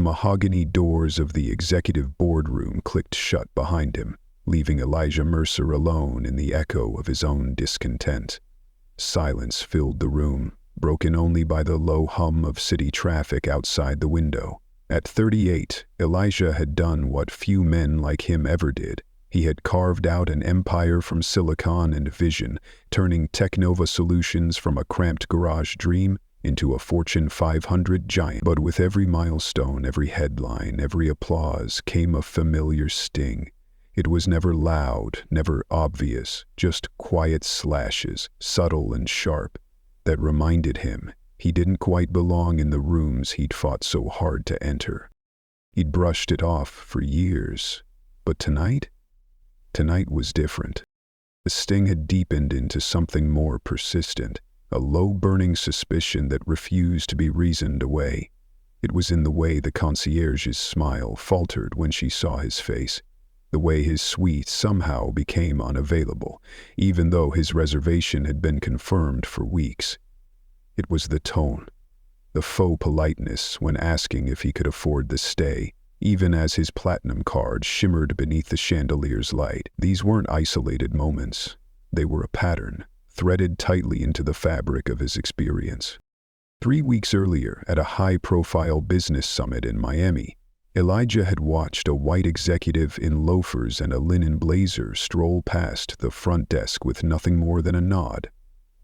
mahogany doors of the executive boardroom clicked shut behind him, leaving Elijah Mercer alone in the echo of his own discontent. Silence filled the room, broken only by the low hum of city traffic outside the window. At 38, Elijah had done what few men like him ever did. He had carved out an empire from silicon and vision, turning Technova Solutions from a cramped garage dream into a Fortune 500 giant. But with every milestone, every headline, every applause came a familiar sting. It was never loud, never obvious, just quiet slashes, subtle and sharp, that reminded him he didn't quite belong in the rooms he'd fought so hard to enter. He'd brushed it off for years, but tonight was different. The sting had deepened into something more persistent, a low-burning suspicion that refused to be reasoned away. It was in the way the concierge's smile faltered when she saw his face, the way his suite somehow became unavailable, even though his reservation had been confirmed for weeks. It was the tone, the faux politeness when asking if he could afford the stay, even as his platinum card shimmered beneath the chandelier's light. These weren't isolated moments. They were a pattern, threaded tightly into the fabric of his experience. 3 weeks earlier, at a high-profile business summit in Miami, Elijah had watched a white executive in loafers and a linen blazer stroll past the front desk with nothing more than a nod.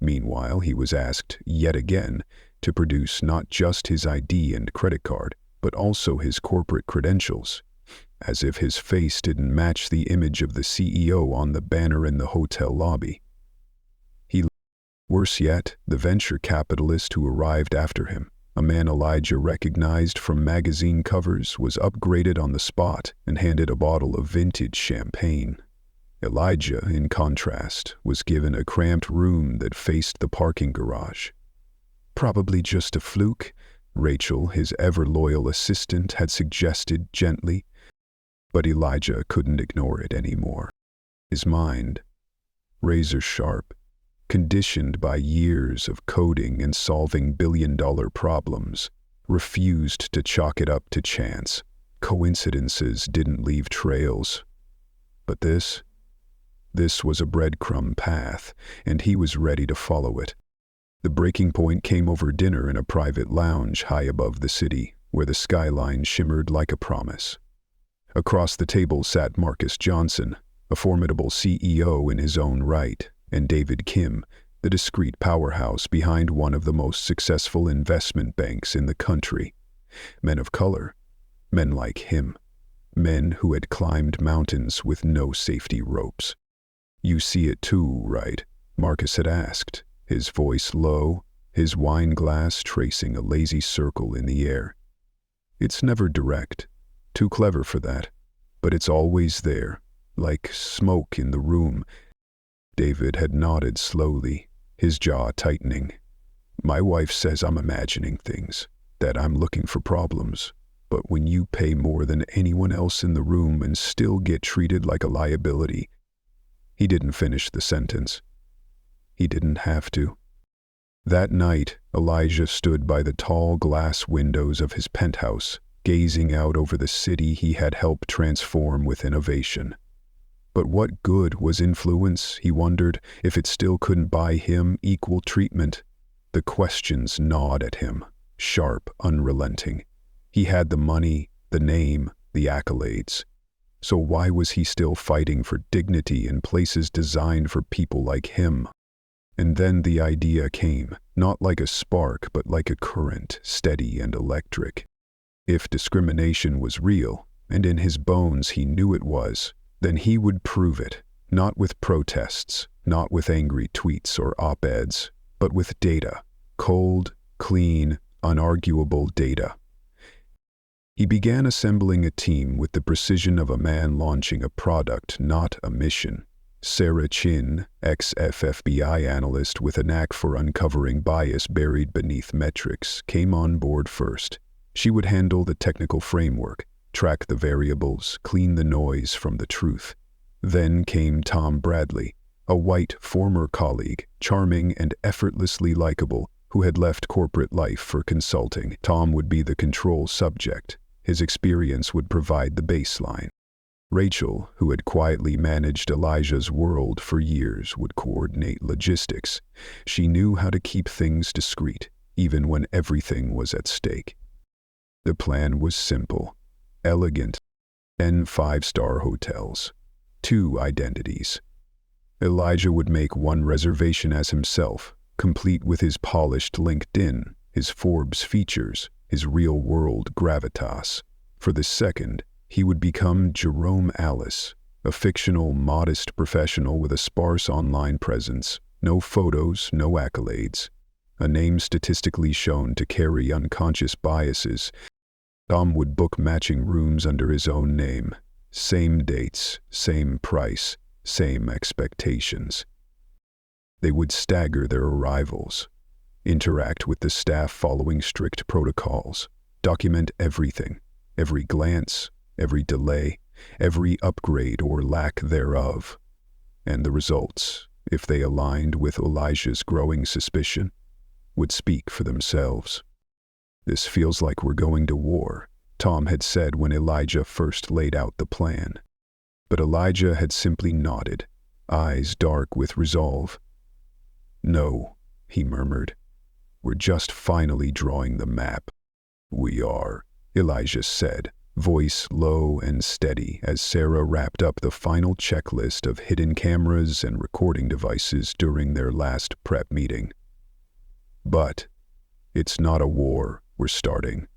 Meanwhile, he was asked, yet again, to produce not just his ID and credit card, but also his corporate credentials, as if his face didn't match the image of the CEO on the banner in the hotel lobby. Worse yet, the venture capitalist who arrived after him, a man Elijah recognized from magazine covers, was upgraded on the spot and handed a bottle of vintage champagne. Elijah, in contrast, was given a cramped room that faced the parking garage. Probably just a fluke, Rachel, his ever-loyal assistant, had suggested gently, but Elijah couldn't ignore it anymore. His mind, razor-sharp, conditioned by years of coding and solving billion-dollar problems, refused to chalk it up to chance. Coincidences didn't leave trails. But this was a breadcrumb path, and he was ready to follow it. The breaking point came over dinner in a private lounge high above the city, where the skyline shimmered like a promise. Across the table sat Marcus Johnson, a formidable CEO in his own right, and David Kim, the discreet powerhouse behind one of the most successful investment banks in the country. Men of color, men like him, men who had climbed mountains with no safety ropes. "You see it too, right?" Marcus had asked, his voice low, his wine glass tracing a lazy circle in the air. "It's never direct, too clever for that, but it's always there, like smoke in the room." David had nodded slowly, his jaw tightening. "My wife says I'm imagining things, that I'm looking for problems, but when you pay more than anyone else in the room and still get treated like a liability..." He didn't finish the sentence. He didn't have to. That night, Elijah stood by the tall glass windows of his penthouse, gazing out over the city he had helped transform with innovation. But what good was influence, he wondered, if it still couldn't buy him equal treatment? The questions gnawed at him, sharp, unrelenting. He had the money, the name, the accolades. So why was he still fighting for dignity in places designed for people like him? And then the idea came, not like a spark, but like a current, steady and electric. If discrimination was real, and in his bones he knew it was, then he would prove it, not with protests, not with angry tweets or op-eds, but with data, cold, clean, unarguable data. He began assembling a team with the precision of a man launching a product, not a mission. Sarah Chin, ex-FBI analyst with a knack for uncovering bias buried beneath metrics, came on board first. She would handle the technical framework, track the variables, clean the noise from the truth. Then came Tom Bradley, a white former colleague, charming and effortlessly likable, who had left corporate life for consulting. Tom would be the control subject, His experience would provide the baseline. Rachel, who had quietly managed Elijah's world for years, would coordinate logistics. She knew how to keep things discreet, even when everything was at stake. The plan was simple, elegant, 10 five-star hotels, 2 identities. Elijah would make one reservation as himself, complete with his polished LinkedIn, his Forbes features, his real-world gravitas. For the second, he would become Jerome Ellis, a fictional, modest professional with a sparse online presence, no photos, no accolades, a name statistically shown to carry unconscious biases. Tom would book matching rooms under his own name, same dates, same price, same expectations. They would stagger their arrivals, interact with the staff following strict protocols, document everything, every glance, every delay, every upgrade or lack thereof. And the results, if they aligned with Elijah's growing suspicion, would speak for themselves. "This feels like we're going to war," Tom had said when Elijah first laid out the plan. But Elijah had simply nodded, eyes dark with resolve. "No," he murmured. "We're just finally drawing the map." "We are," Elijah said, voice low and steady as Sarah wrapped up the final checklist of hidden cameras and recording devices during their last prep meeting. "But it's not a war we're starting.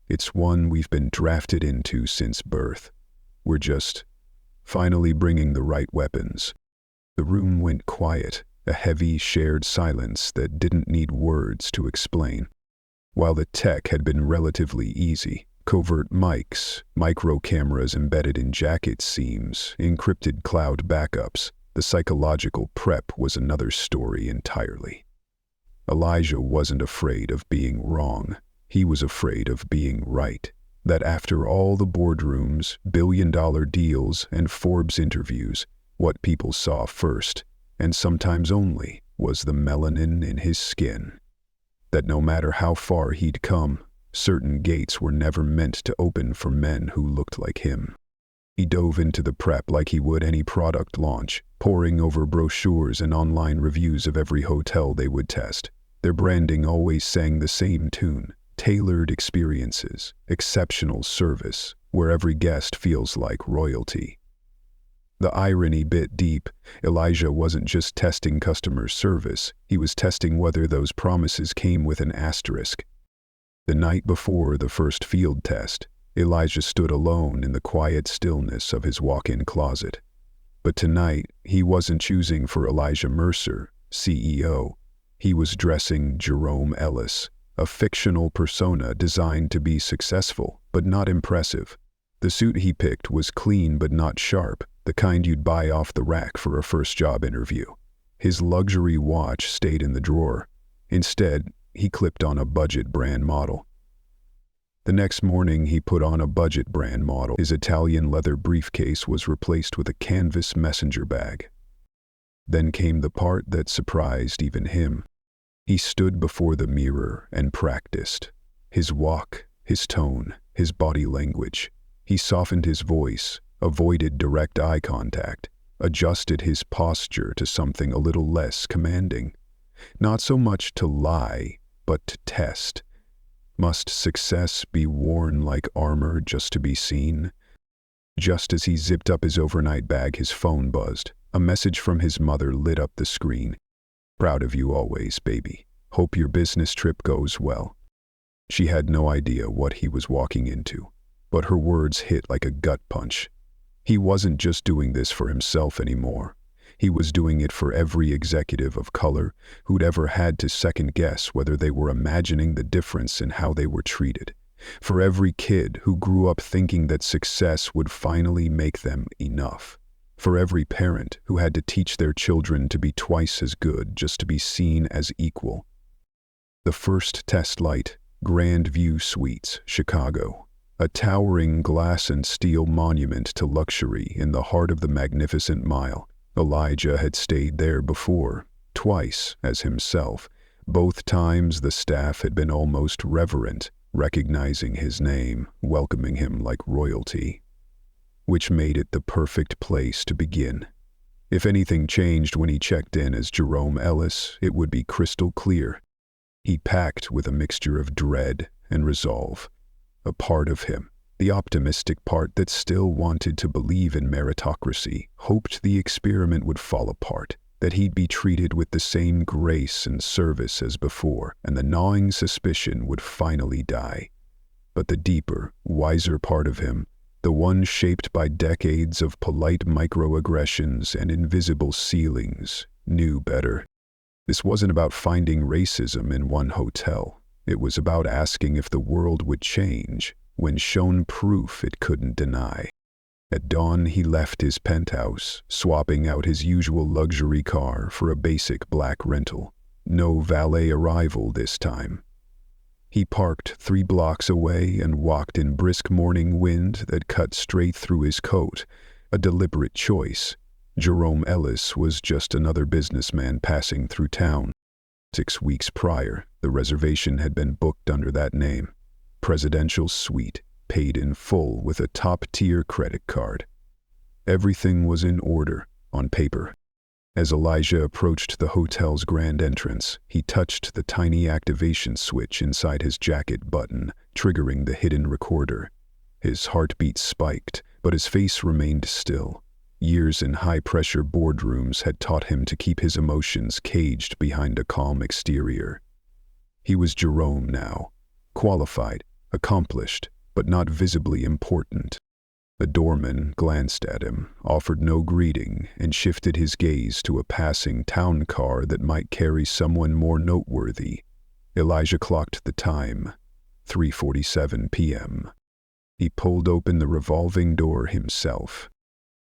It's one we've been drafted into since birth. We're just finally bringing the right weapons." The room went quiet, a heavy, shared silence that didn't need words to explain. While the tech had been relatively easy, covert mics, micro cameras embedded in jacket seams, encrypted cloud backups, the psychological prep was another story entirely. Elijah wasn't afraid of being wrong. He was afraid of being right. That after all the boardrooms, billion-dollar deals, and Forbes interviews, what people saw first, and sometimes only, was the melanin in his skin. That no matter how far he'd come, certain gates were never meant to open for men who looked like him. He dove into the prep like he would any product launch, poring over brochures and online reviews of every hotel they would test. Their branding always sang the same tune: tailored experiences, exceptional service, where every guest feels like royalty. The irony bit deep. Elijah wasn't just testing customer service, he was testing whether those promises came with an asterisk. The night before the first field test, Elijah stood alone in the quiet stillness of his walk-in closet. But tonight, he wasn't choosing for Elijah Mercer, CEO. He was dressing Jerome Ellis, a fictional persona designed to be successful, but not impressive. The suit he picked was clean but not sharp, the kind you'd buy off the rack for a first job interview. His luxury watch stayed in the drawer. Instead, he clipped on a budget brand model. The next morning, he put on a budget brand model. His Italian leather briefcase was replaced with a canvas messenger bag. Then came the part that surprised even him. He stood before the mirror and practiced. His walk, his tone, his body language. He softened his voice, avoided direct eye contact, adjusted his posture to something a little less commanding. Not so much to lie, but to test. Must success be worn like armor just to be seen? Just as he zipped up his overnight bag, his phone buzzed. A message from his mother lit up the screen. "Proud of you always, baby. Hope your business trip goes well." She had no idea what he was walking into, but her words hit like a gut punch. He wasn't just doing this for himself anymore. He was doing it for every executive of color who'd ever had to second-guess whether they were imagining the difference in how they were treated. For every kid who grew up thinking that success would finally make them enough. For every parent who had to teach their children to be twice as good just to be seen as equal. The first test light, Grand View Suites, Chicago. A towering glass and steel monument to luxury in the heart of the Magnificent Mile. Elijah had stayed there before, twice as himself. Both times the staff had been almost reverent, recognizing his name, welcoming him like royalty, which made it the perfect place to begin. If anything changed when he checked in as Jerome Ellis, it would be crystal clear. He packed with a mixture of dread and resolve. A part of him, the optimistic part that still wanted to believe in meritocracy, hoped the experiment would fall apart, that he'd be treated with the same grace and service as before, and the gnawing suspicion would finally die. But the deeper, wiser part of him, the one shaped by decades of polite microaggressions and invisible ceilings, knew better. This wasn't about finding racism in one hotel. It was about asking if the world would change when shown proof it couldn't deny. At dawn, he left his penthouse, swapping out his usual luxury car for a basic black rental. No valet arrival this time. He parked 3 blocks away and walked in brisk morning wind that cut straight through his coat, a deliberate choice. Jerome Ellis was just another businessman passing through town. 6 weeks prior, the reservation had been booked under that name. Presidential suite, paid in full with a top-tier credit card. Everything was in order, on paper. As Elijah approached the hotel's grand entrance, he touched the tiny activation switch inside his jacket button, triggering the hidden recorder. His heartbeat spiked, but his face remained still. Years in high-pressure boardrooms had taught him to keep his emotions caged behind a calm exterior. He was Jerome now, qualified, accomplished, but not visibly important. The doorman glanced at him, offered no greeting, and shifted his gaze to a passing town car that might carry someone more noteworthy. Elijah clocked the time, 3:47 p.m. He pulled open the revolving door himself.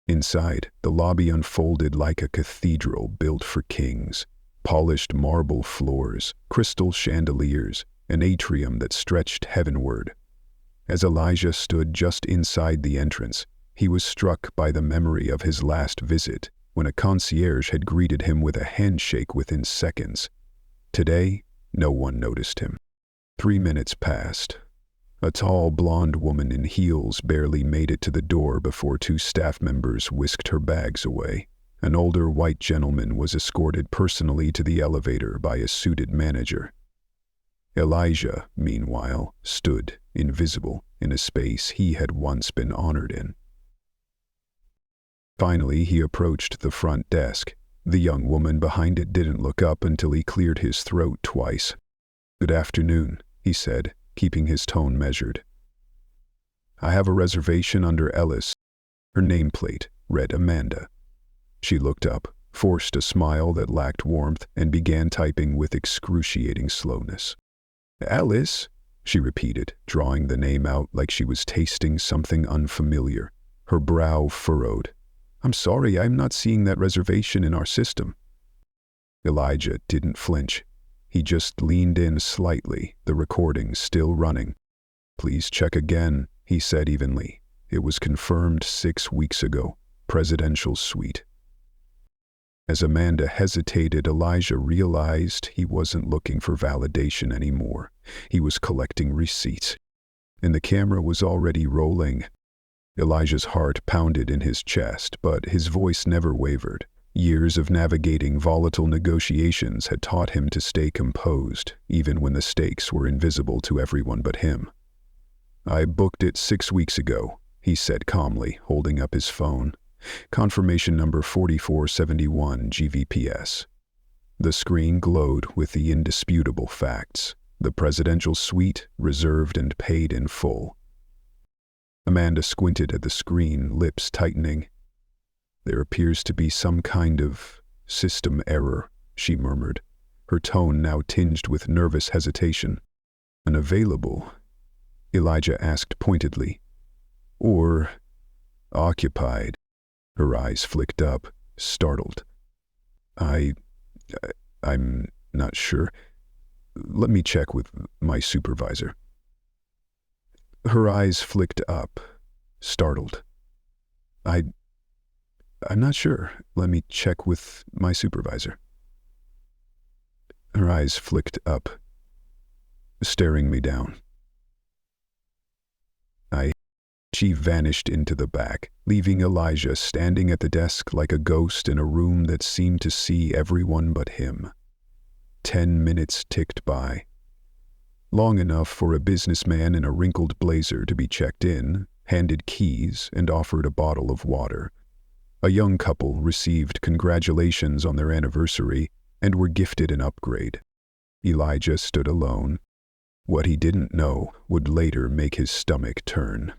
Inside, the lobby unfolded like a cathedral built for kings. Polished marble floors, crystal chandeliers, an atrium that stretched heavenward. As Elijah stood just inside the entrance, he was struck by the memory of his last visit, when a concierge had greeted him with a handshake within seconds. Today, no one noticed him. 3 minutes passed. A tall, blonde woman in heels barely made it to the door before 2 staff members whisked her bags away. An older white gentleman was escorted personally to the elevator by a suited manager. Elijah, meanwhile, stood, invisible, in a space he had once been honored in. Finally, he approached the front desk. The young woman behind it didn't look up until he cleared his throat twice. "Good afternoon," he said, keeping his tone measured. "I have a reservation under Ellis." Her nameplate read Amanda. She looked up, forced a smile that lacked warmth, and began typing with excruciating slowness. "Ellis?" she repeated, drawing the name out like she was tasting something unfamiliar. Her brow furrowed. "I'm sorry, I'm not seeing that reservation in our system." Elijah didn't flinch. He just leaned in slightly, the recording still running. "Please check again," he said evenly. "It was confirmed 6 weeks ago. Presidential suite." As Amanda hesitated, Elijah realized he wasn't looking for validation anymore. He was collecting receipts. And the camera was already rolling. Elijah's heart pounded in his chest, but his voice never wavered. Years of navigating volatile negotiations had taught him to stay composed, even when the stakes were invisible to everyone but him. "I booked it 6 weeks ago," he said calmly, holding up his phone. "Confirmation number 4471 GVPS. The screen glowed with the indisputable facts. The presidential suite, reserved and paid in full. Amanda squinted at the screen, lips tightening. "There appears to be some kind of system error," she murmured, her tone now tinged with nervous hesitation. "Unavailable?" Elijah asked pointedly. "Or occupied?" Her eyes flicked up, startled. I'm not sure. Let me check with my supervisor." Her eyes flicked up, startled. I'm not sure. Let me check with my supervisor." Her eyes flicked up, staring me down. She vanished into the back, leaving Elijah standing at the desk like a ghost in a room that seemed to see everyone but him. 10 minutes ticked by. Long enough for a businessman in a wrinkled blazer to be checked in, handed keys, and offered a bottle of water. A young couple received congratulations on their anniversary and were gifted an upgrade. Elijah stood alone. What he didn't know would later make his stomach turn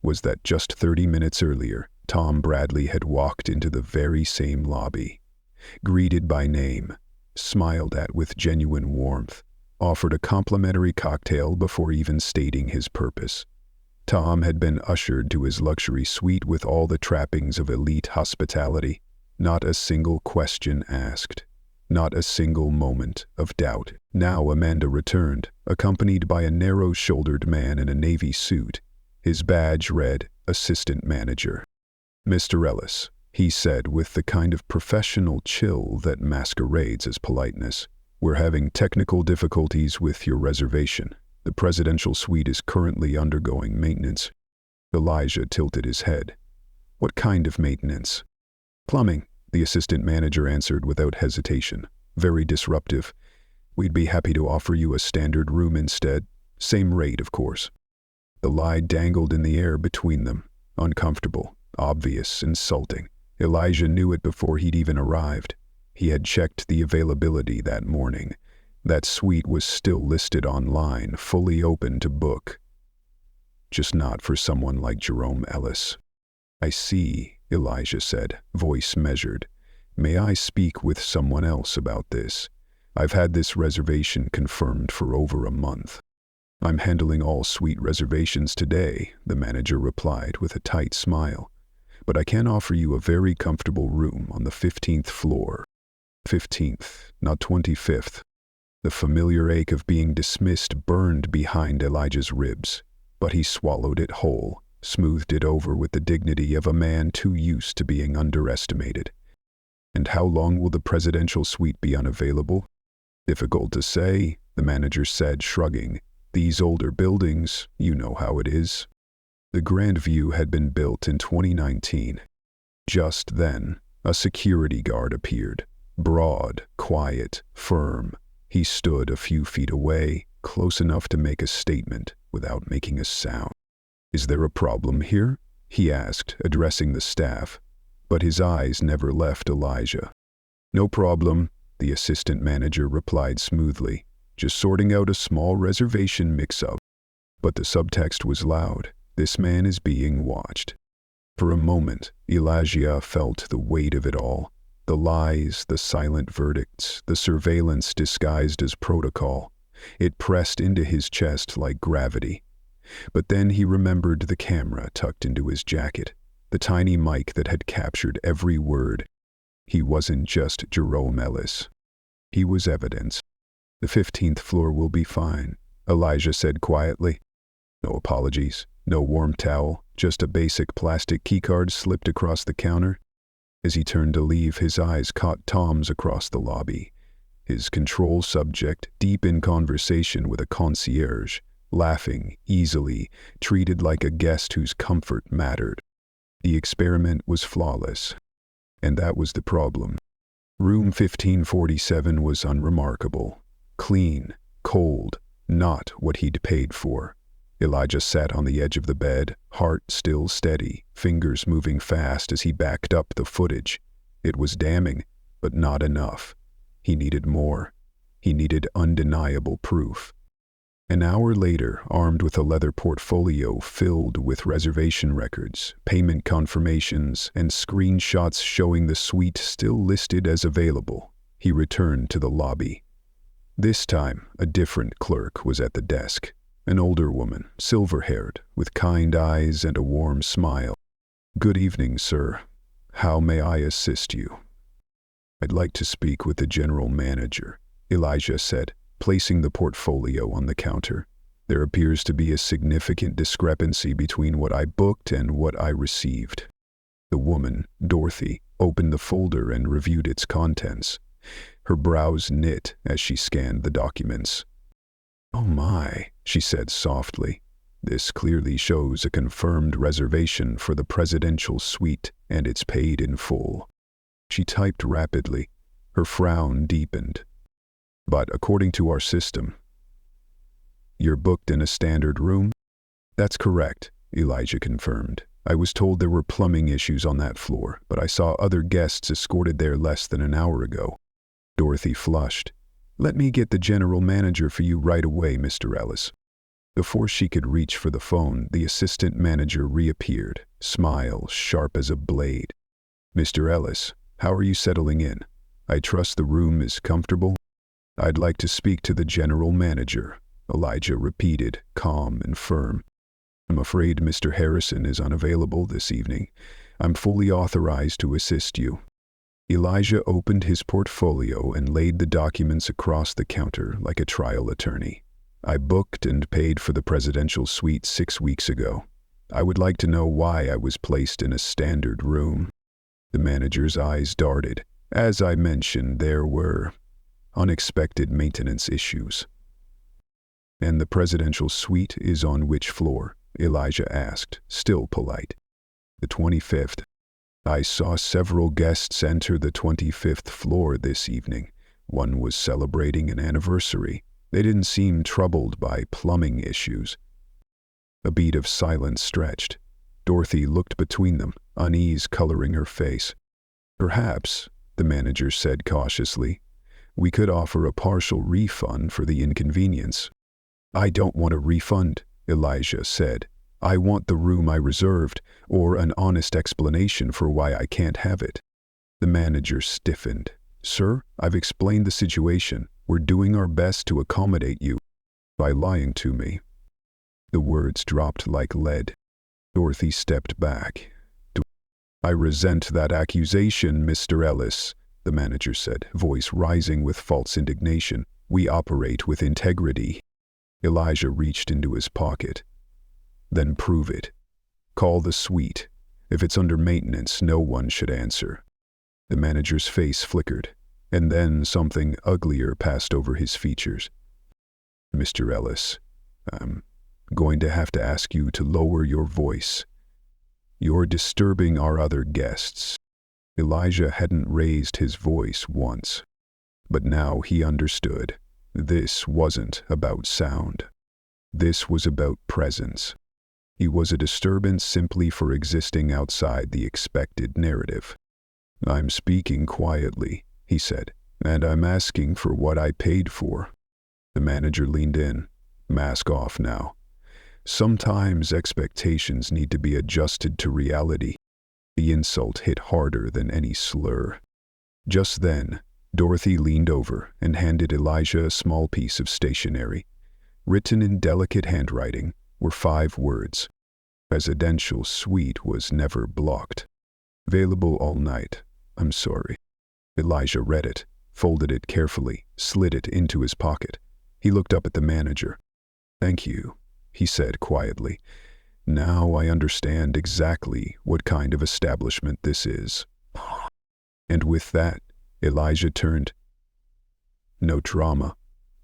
was that just 30 minutes earlier, Tom Bradley had walked into the very same lobby, greeted by name, smiled at with genuine warmth, offered a complimentary cocktail before even stating his purpose. Tom had been ushered to his luxury suite with all the trappings of elite hospitality, not a single question asked, not a single moment of doubt. Now Amanda returned, accompanied by a narrow-shouldered man in a navy suit. His badge read, Assistant Manager. "Mr. Ellis," he said with the kind of professional chill that masquerades as politeness, "we're having technical difficulties with your reservation. The presidential suite is currently undergoing maintenance." Elijah tilted his head. "What kind of maintenance?" "Plumbing," the assistant manager answered without hesitation. "Very disruptive. We'd be happy to offer you a standard room instead. Same rate, of course." The lie dangled in the air between them, uncomfortable, obvious, insulting. Elijah knew it before he'd even arrived. He had checked the availability that morning. That suite was still listed online, fully open to book. Just not for someone like Jerome Ellis. "I see," Elijah said, voice measured. "May I speak with someone else about this? I've had this reservation confirmed for over a month." "I'm handling all suite reservations today," the manager replied with a tight smile. "But I can offer you a very comfortable room on the 15th floor. 15th, not 25th. The familiar ache of being dismissed burned behind Elijah's ribs, but he swallowed it whole, smoothed it over with the dignity of a man too used to being underestimated. "And how long will the presidential suite be unavailable?" "Difficult to say," the manager said, shrugging. "These older buildings, you know how it is." The Grand View had been built in 2019. Just then, a security guard appeared. Broad, quiet, firm. He stood a few feet away, close enough to make a statement without making a sound. "Is there a problem here?" he asked, addressing the staff. But his eyes never left Elijah. "No problem," the assistant manager replied smoothly. "Just sorting out a small reservation mix-up." But the subtext was loud. This man is being watched. For a moment, Elijah felt the weight of it all. The lies, the silent verdicts, the surveillance disguised as protocol. It pressed into his chest like gravity. But then he remembered the camera tucked into his jacket, the tiny mic that had captured every word. He wasn't just Jerome Ellis. He was evidence. "The 15th floor will be fine," Elijah said quietly. No apologies, no warm towel, just a basic plastic keycard slipped across the counter. As he turned to leave, his eyes caught Tom's across the lobby. His control subject, deep in conversation with a concierge, laughing, easily, treated like a guest whose comfort mattered. The experiment was flawless. And that was the problem. Room 1547 was unremarkable. Clean, cold, not what he'd paid for. Elijah sat on the edge of the bed, heart still steady, fingers moving fast as he backed up the footage. It was damning, but not enough. He needed more. He needed undeniable proof. An hour later, armed with a leather portfolio filled with reservation records, payment confirmations, and screenshots showing the suite still listed as available, he returned to the lobby. This time, a different clerk was at the desk. An older woman, silver-haired, with kind eyes and a warm smile. "Good evening, sir. How may I assist you?" "I'd like to speak with the general manager," Elijah said, placing the portfolio on the counter. "There appears to be a significant discrepancy between what I booked and what I received." The woman, Dorothy, opened the folder and reviewed its contents. Her brows knit as she scanned the documents. "Oh my," she said softly. This clearly shows a confirmed reservation for the presidential suite, and it's paid in full. She typed rapidly. Her frown deepened. But according to our system, you're booked in a standard room? That's correct, Elijah confirmed. I was told there were plumbing issues on that floor, but I saw other guests escorted there less than an hour ago. Dorothy flushed. Let me get the general manager for you right away, Mr. Ellis. Before she could reach for the phone, the assistant manager reappeared, smile sharp as a blade. Mr. Ellis, how are you settling in? I trust the room is comfortable? I'd like to speak to the general manager, Elijah repeated, calm and firm. I'm afraid Mr. Harrison is unavailable this evening. I'm fully authorized to assist you. Elijah opened his portfolio and laid the documents across the counter like a trial attorney. I booked and paid for the presidential suite 6 weeks ago. I would like to know why I was placed in a standard room. The manager's eyes darted. As I mentioned, there were unexpected maintenance issues. And the presidential suite is on which floor? Elijah asked, still polite. The 25th. I saw several guests enter the 25th floor this evening. One was celebrating an anniversary. They didn't seem troubled by plumbing issues. A beat of silence stretched. Dorothy looked between them, unease coloring her face. Perhaps, the manager said cautiously, we could offer a partial refund for the inconvenience. I don't want a refund, Elijah said. I want the room I reserved, or an honest explanation for why I can't have it. The manager stiffened. Sir, I've explained the situation. We're doing our best to accommodate you by lying to me. The words dropped like lead. Dorothy stepped back. I resent that accusation, Mr. Ellis, the manager said, voice rising with false indignation. We operate with integrity. Elijah reached into his pocket. Then prove it. Call the suite. If it's under maintenance, no one should answer. The manager's face flickered, and then something uglier passed over his features. Mr. Ellis, I'm going to have to ask you to lower your voice. You're disturbing our other guests. Elijah hadn't raised his voice once, but now he understood. This wasn't about sound. This was about presence. He was a disturbance simply for existing outside the expected narrative. I'm speaking quietly, he said, and I'm asking for what I paid for. The manager leaned in. Mask off now. Sometimes expectations need to be adjusted to reality. The insult hit harder than any slur. Just then, Dorothy leaned over and handed Elijah a small piece of stationery. Written in delicate handwriting were 5 words. Presidential suite was never blocked. Available all night. I'm sorry. Elijah read it, folded it carefully, slid it into his pocket. He looked up at the manager. Thank you, he said quietly. Now I understand exactly what kind of establishment this is. And with that, Elijah turned. No drama,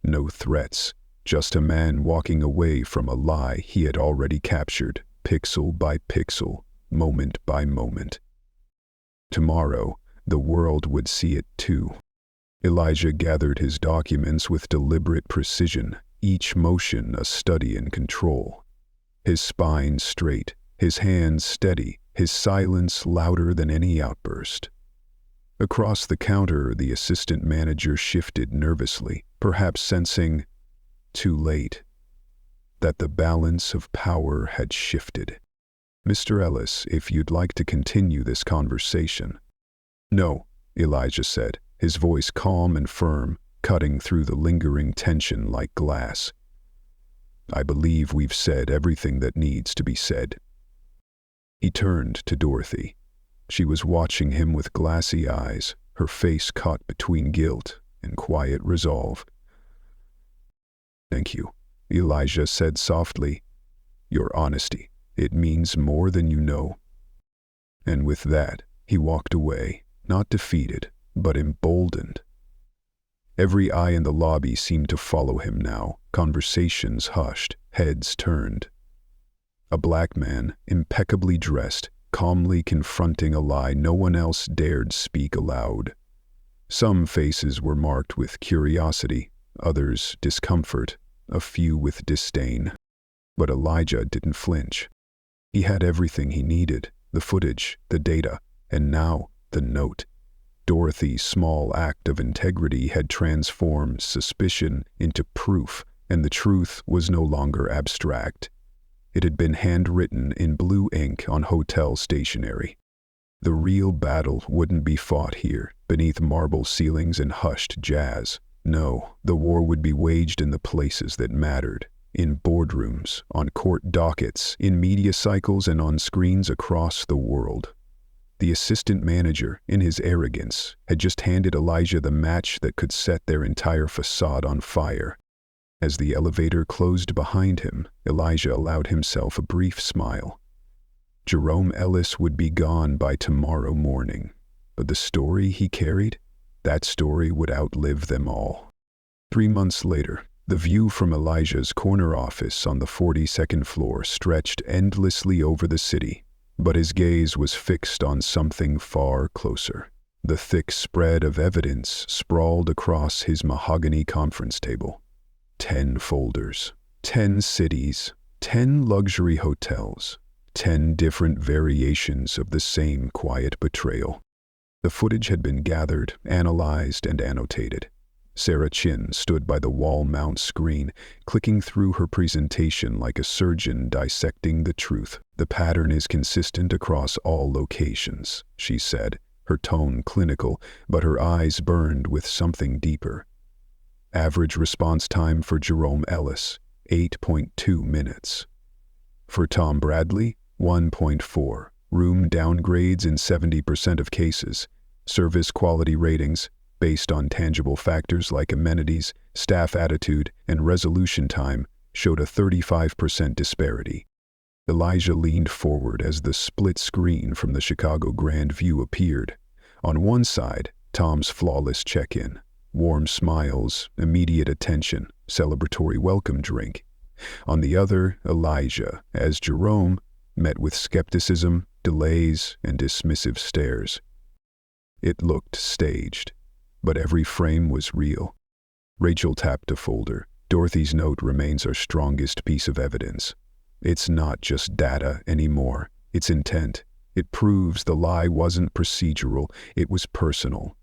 no threats, just a man walking away from a lie he had already captured, pixel by pixel, moment by moment. Tomorrow, the world would see it too. Elijah gathered his documents with deliberate precision, each motion a study in control. His spine straight, his hands steady, his silence louder than any outburst. Across the counter, the assistant manager shifted nervously, perhaps sensing, too late, that the balance of power had shifted. Mr. Ellis, if you'd like to continue this conversation. No, Elijah said, his voice calm and firm, cutting through the lingering tension like glass. I believe we've said everything that needs to be said. He turned to Dorothy. She was watching him with glassy eyes, her face caught between guilt and quiet resolve. Thank you, Elijah said softly. Your honesty, it means more than you know. And with that, he walked away, not defeated, but emboldened. Every eye in the lobby seemed to follow him now, conversations hushed, heads turned. A black man, impeccably dressed, calmly confronting a lie no one else dared speak aloud. Some faces were marked with curiosity, others discomfort, a few with disdain. But Elijah didn't flinch. He had everything he needed, the footage, the data, and now the note. Dorothy's small act of integrity had transformed suspicion into proof, and the truth was no longer abstract. It had been handwritten in blue ink on hotel stationery. The real battle wouldn't be fought here, beneath marble ceilings and hushed jazz. No, the war would be waged in the places that mattered. In boardrooms, on court dockets, in media cycles, and on screens across the world. The assistant manager, in his arrogance, had just handed Elijah the match that could set their entire facade on fire. As the elevator closed behind him, Elijah allowed himself a brief smile. Jerome Ellis would be gone by tomorrow morning, but the story he carried, that story would outlive them all. 3 months later, the view from Elijah's corner office on the 42nd floor stretched endlessly over the city, but his gaze was fixed on something far closer. The thick spread of evidence sprawled across his mahogany conference table. 10 folders, 10 cities, 10 luxury hotels, 10 different variations of the same quiet betrayal. The footage had been gathered, analyzed, and annotated. Sarah Chin stood by the wall-mount screen, clicking through her presentation like a surgeon dissecting the truth. "The pattern is consistent across all locations," she said, her tone clinical, but her eyes burned with something deeper. Average response time for Jerome Ellis, 8.2 minutes. For Tom Bradley, 1.4. Room downgrades in 70% of cases. Service quality ratings, based on tangible factors like amenities, staff attitude, and resolution time, showed a 35% disparity. Elijah leaned forward as the split screen from the Chicago Grand View appeared. On one side, Tom's flawless check-in. Warm smiles, immediate attention, celebratory welcome drink. On the other, Elijah, as Jerome, met with skepticism, delays, and dismissive stares. It looked staged, but every frame was real. Rachel tapped a folder. "Dorothy's note remains our strongest piece of evidence. It's not just data anymore, it's intent. It proves the lie wasn't procedural, it was personal."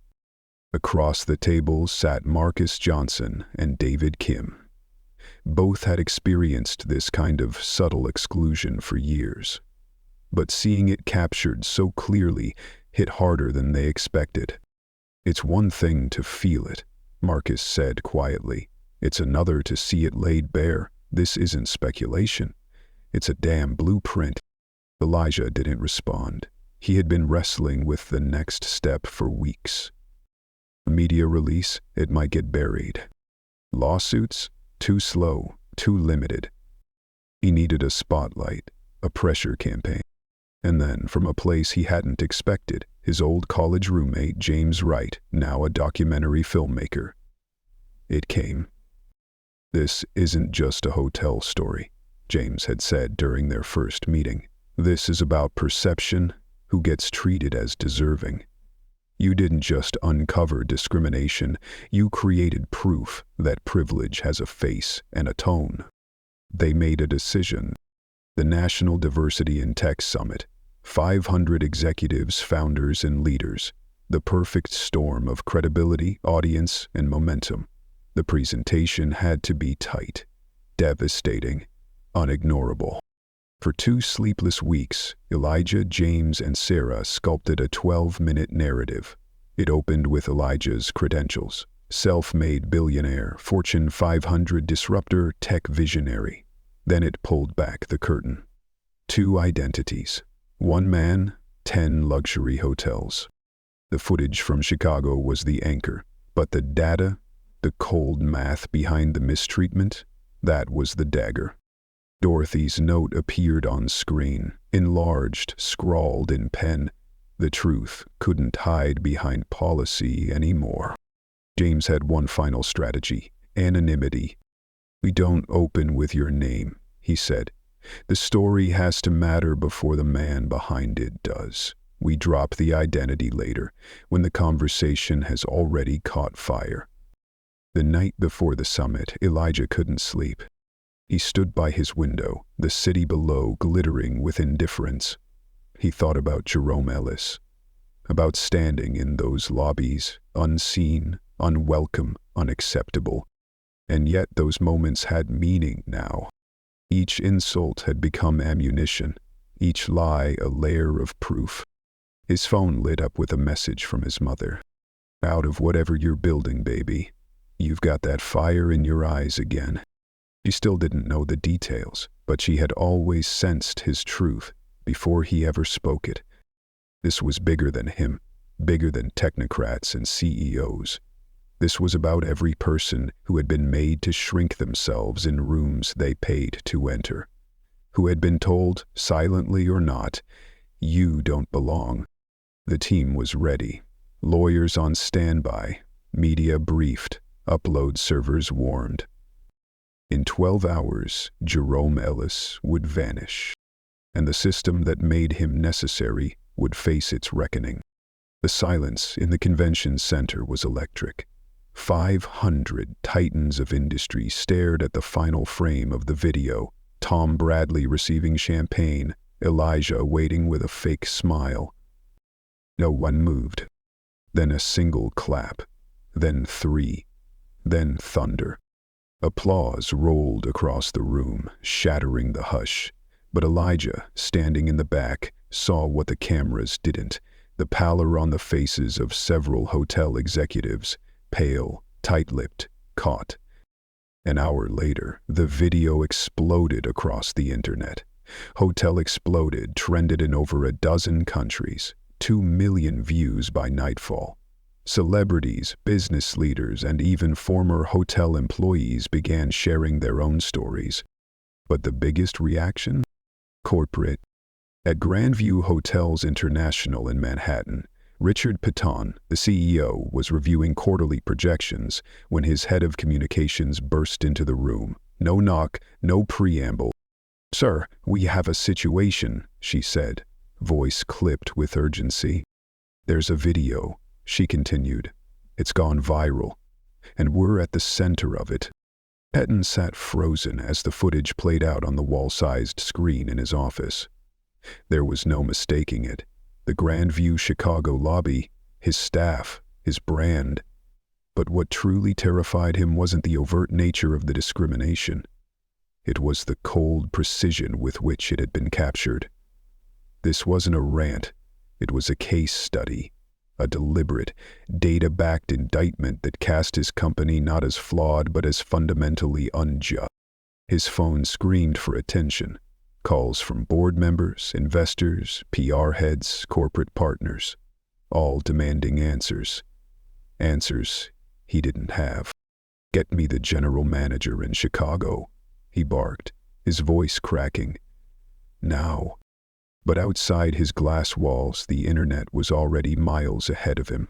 Across the table sat Marcus Johnson and David Kim. Both had experienced this kind of subtle exclusion for years. But seeing it captured so clearly hit harder than they expected. "It's one thing to feel it," Marcus said quietly. "It's another to see it laid bare. This isn't speculation. It's a damn blueprint." Elijah didn't respond. He had been wrestling with the next step for weeks. A media release, it might get buried. Lawsuits, too slow, too limited. He needed a spotlight, a pressure campaign. And then, from a place he hadn't expected, his old college roommate James Wright, now a documentary filmmaker. It came. "This isn't just a hotel story," James had said during their first meeting. "This is about perception, who gets treated as deserving. You didn't just uncover discrimination, you created proof that privilege has a face and a tone." They made a decision. The National Diversity in Tech Summit, 500 executives, founders, and leaders, the perfect storm of credibility, audience, and momentum. The presentation had to be tight, devastating, unignorable. For 2 sleepless weeks, Elijah, James, and Sarah sculpted a 12-minute narrative. It opened with Elijah's credentials: self-made billionaire, Fortune 500 disruptor, tech visionary. Then it pulled back the curtain. 2 identities. 1 man, 10 luxury hotels. The footage from Chicago was the anchor, but the data, the cold math behind the mistreatment, that was the dagger. Dorothy's note appeared on screen, enlarged, scrawled in pen. The truth couldn't hide behind policy anymore. James had one final strategy: anonymity. "We don't open with your name," he said. The story has to matter before the man behind it does. We drop the identity later, when the conversation has already caught fire. The night before the summit, Elijah couldn't sleep. He stood by his window, the city below glittering with indifference. He thought about Jerome Ellis, about standing in those lobbies, unseen, unwelcome, unacceptable. And yet those moments had meaning now. Each insult had become ammunition, each lie a layer of proof. His phone lit up with a message from his mother. "Out of whatever you're building, baby. You've got that fire in your eyes again." She still didn't know the details, but she had always sensed his truth before he ever spoke it. This was bigger than him, bigger than technocrats and CEOs. This was about every person who had been made to shrink themselves in rooms they paid to enter, who had been told, silently or not, "You don't belong." The team was ready, lawyers on standby, media briefed, upload servers warmed. In 12 hours, Jerome Ellis would vanish, and the system that made him necessary would face its reckoning. The silence in the convention center was electric. 500 titans of industry stared at the final frame of the video, Tom Bradley receiving champagne, Elijah waiting with a fake smile. No one moved. Then a single clap. Then 3. Then thunder. Applause rolled across the room, shattering the hush. But Elijah, standing in the back, saw what the cameras didn't. The pallor on the faces of several hotel executives, pale, tight-lipped, caught. An hour later, the video exploded across the internet. Hotel Exploded trended in over a dozen countries. 2 million views by nightfall. Celebrities, business leaders, and even former hotel employees began sharing their own stories. But the biggest reaction? Corporate. At Grandview Hotels International in Manhattan, Richard Piton, the CEO, was reviewing quarterly projections when his head of communications burst into the room. No knock, no preamble. "Sir, we have a situation," she said, voice clipped with urgency. "There's a video," she continued. "It's gone viral, and we're at the center of it." Patton sat frozen as the footage played out on the wall-sized screen in his office. There was no mistaking it. The Grandview Chicago lobby, his staff, his brand. But what truly terrified him wasn't the overt nature of the discrimination. It was the cold precision with which it had been captured. This wasn't a rant. It was a case study, a deliberate, data-backed indictment that cast his company not as flawed but as fundamentally unjust. His phone screamed for attention. Calls from board members, investors, PR heads, corporate partners, all demanding answers. Answers he didn't have. "Get me the general manager in Chicago," he barked, his voice cracking. "Now." But outside his glass walls, the internet was already miles ahead of him.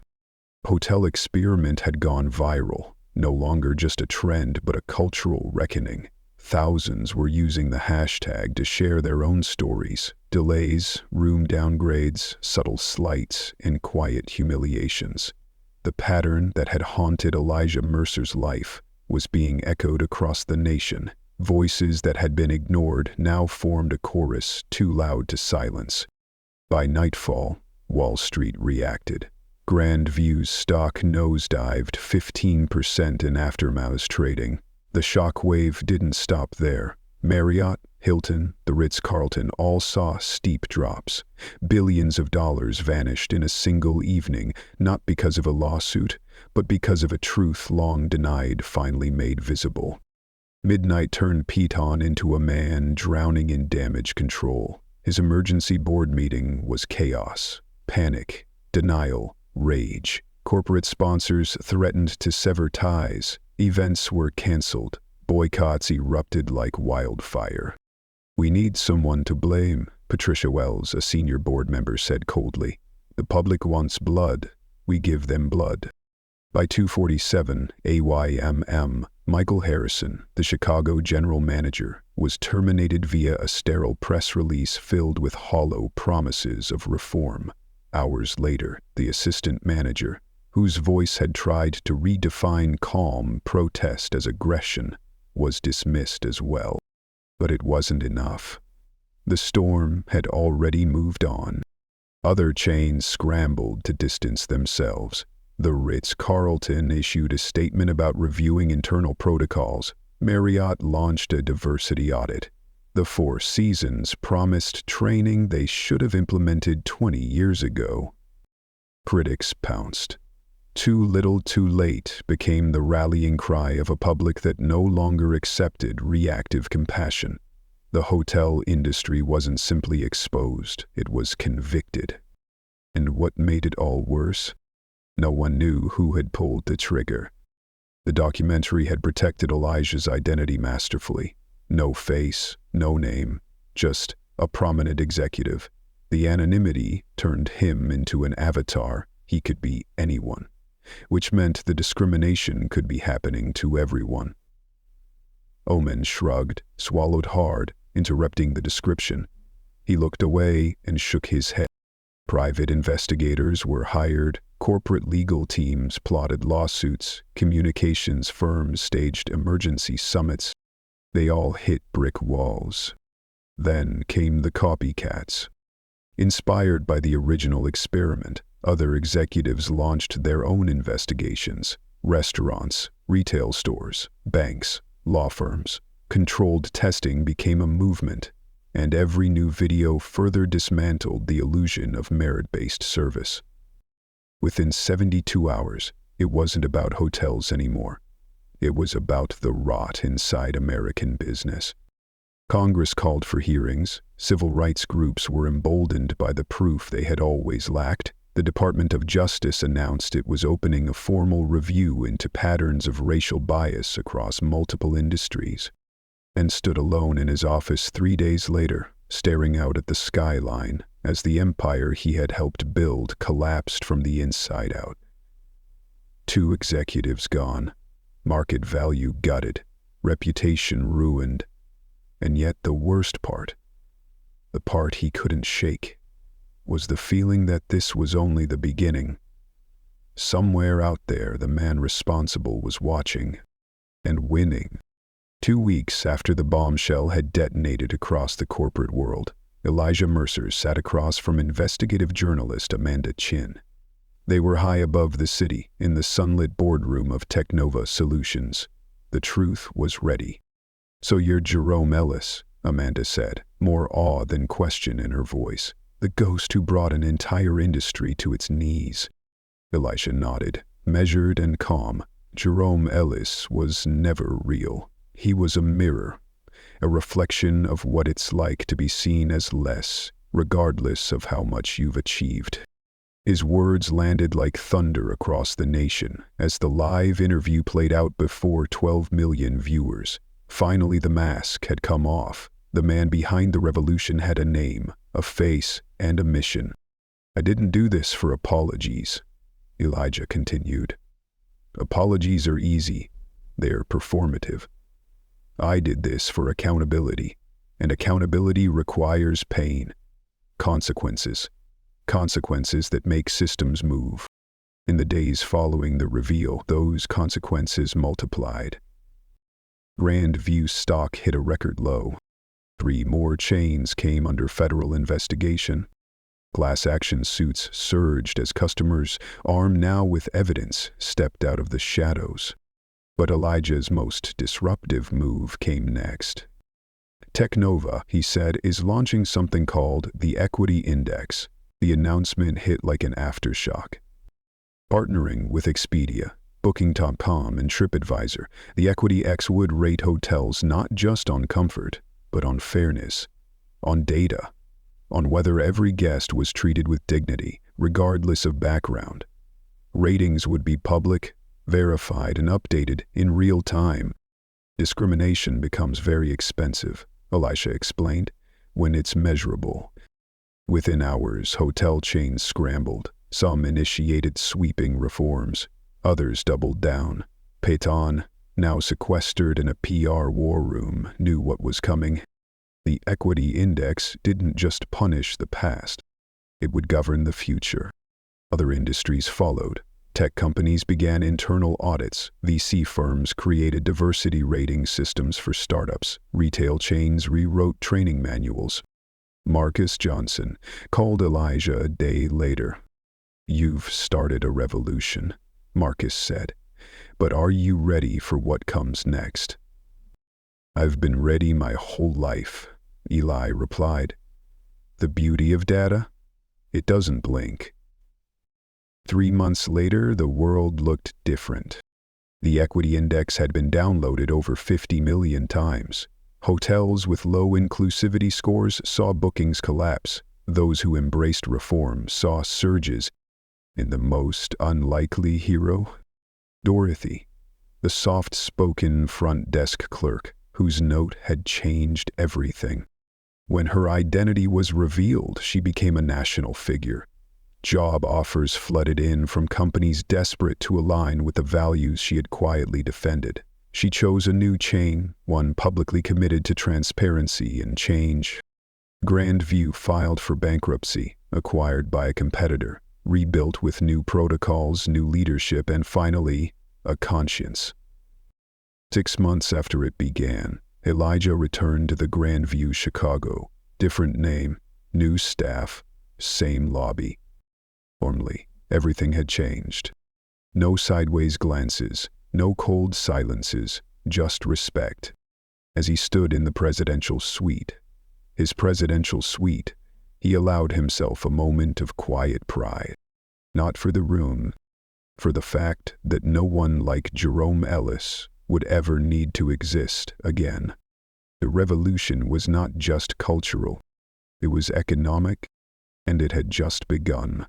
Hotel Experiment had gone viral, no longer just a trend but a cultural reckoning. Thousands were using the hashtag to share their own stories, delays, room downgrades, subtle slights, and quiet humiliations. The pattern that had haunted Elijah Mercer's life was being echoed across the nation. Voices that had been ignored now formed a chorus too loud to silence. By nightfall, Wall Street reacted. Grandview's stock nosedived 15% in aftermath trading. The shockwave didn't stop there. Marriott, Hilton, the Ritz-Carlton all saw steep drops. Billions of dollars vanished in a single evening, not because of a lawsuit, but because of a truth long denied finally made visible. Midnight turned Piton into a man drowning in damage control. His emergency board meeting was chaos, panic, denial, rage. Corporate sponsors threatened to sever ties. Events were canceled. Boycotts erupted like wildfire. "We need someone to blame," Patricia Wells, a senior board member, said coldly. "The public wants blood. We give them blood." By 2:47 a.m., Michael Harrison, the Chicago general manager, was terminated via a sterile press release filled with hollow promises of reform. Hours later, the assistant manager, whose voice had tried to redefine calm protest as aggression, was dismissed as well. But it wasn't enough. The storm had already moved on. Other chains scrambled to distance themselves. The Ritz-Carlton issued a statement about reviewing internal protocols. Marriott launched a diversity audit. The Four Seasons promised training they should have implemented 20 years ago. Critics pounced. Too little, too late became the rallying cry of a public that no longer accepted reactive compassion. The hotel industry wasn't simply exposed, it was convicted. And what made it all worse? No one knew who had pulled the trigger. The documentary had protected Elijah's identity masterfully. No face, no name, just a prominent executive. The anonymity turned him into an avatar. He could be anyone, which meant the discrimination could be happening to everyone. Omen shrugged, swallowed hard, interrupting the description. He looked away and shook his head. Private investigators were hired, corporate legal teams plotted lawsuits, communications firms staged emergency summits. They all hit brick walls. Then came the copycats. Inspired by the original experiment, other executives launched their own investigations. Restaurants, retail stores, banks, law firms. Controlled testing became a movement, and every new video further dismantled the illusion of merit-based service. Within 72 hours, it wasn't about hotels anymore. It was about the rot inside American business. Congress called for hearings. Civil rights groups were emboldened by the proof they had always lacked. The Department of Justice announced it was opening a formal review into patterns of racial bias across multiple industries. And stood alone in his office 3 days later, staring out at the skyline as the empire he had helped build collapsed from the inside out. 2 executives gone, market value gutted, reputation ruined, and yet the worst part, the part he couldn't shake, was the feeling that this was only the beginning. Somewhere out there, the man responsible was watching and winning. 2 weeks after the bombshell had detonated across the corporate world, Elijah Mercer sat across from investigative journalist Amanda Chin. They were high above the city, in the sunlit boardroom of Technova Solutions. The truth was ready. "So you're Jerome Ellis," Amanda said, more awe than question in her voice. "The ghost who brought an entire industry to its knees." Elijah nodded, measured and calm. Jerome Ellis was never real. He was a mirror, a reflection of what it's like to be seen as less, regardless of how much you've achieved. His words landed like thunder across the nation as the live interview played out before 12 million viewers. Finally, the mask had come off. The man behind the revolution had a name, a face, and a mission. "I didn't do this for apologies," Elijah continued. "Apologies are easy. They're performative. I did this for accountability, and accountability requires pain. Consequences. Consequences that make systems move." In the days following the reveal, those consequences multiplied. Grandview stock hit a record low. 3 more chains came under federal investigation. Class action suits surged as customers, armed now with evidence, stepped out of the shadows. But Elijah's most disruptive move came next. Technova, he said, is launching something called the Equity Index. The announcement hit like an aftershock. Partnering with Expedia, Booking.com, and TripAdvisor, the Equity X would rate hotels not just on comfort, but on fairness, on data, on whether every guest was treated with dignity, regardless of background. Ratings would be public, verified, and updated in real time. Discrimination becomes very expensive, Elisha explained, when it's measurable. Within hours, hotel chains scrambled. Some initiated sweeping reforms. Others doubled down. Peyton, now sequestered in a PR war room, knew what was coming. The equity index didn't just punish the past. It would govern the future. Other industries followed. Tech companies began internal audits. VC firms created diversity rating systems for startups. Retail chains rewrote training manuals. Marcus Johnson called Elijah a day later. "You've started a revolution," Marcus said. "But are you ready for what comes next?" "I've been ready my whole life," Eli replied. "The beauty of data? It doesn't blink." 3 months later, the world looked different. The equity index had been downloaded over 50 million times. Hotels with low inclusivity scores saw bookings collapse. Those who embraced reform saw surges. And the most unlikely hero? Dorothy, the soft-spoken front desk clerk whose note had changed everything. When her identity was revealed, she became a national figure. Job offers flooded in from companies desperate to align with the values she had quietly defended. She chose a new chain, one publicly committed to transparency and change. Grandview filed for bankruptcy, acquired by a competitor, rebuilt with new protocols, new leadership, and finally, a conscience. 6 months after it began, Elijah returned to the Grandview Chicago. Different name, new staff, same lobby. Formally, everything had changed. No sideways glances, no cold silences, just respect. As he stood in the presidential suite, he allowed himself a moment of quiet pride. Not for the room, for the fact that no one like Jerome Ellis would ever need to exist again. The revolution was not just cultural, it was economic, and it had just begun.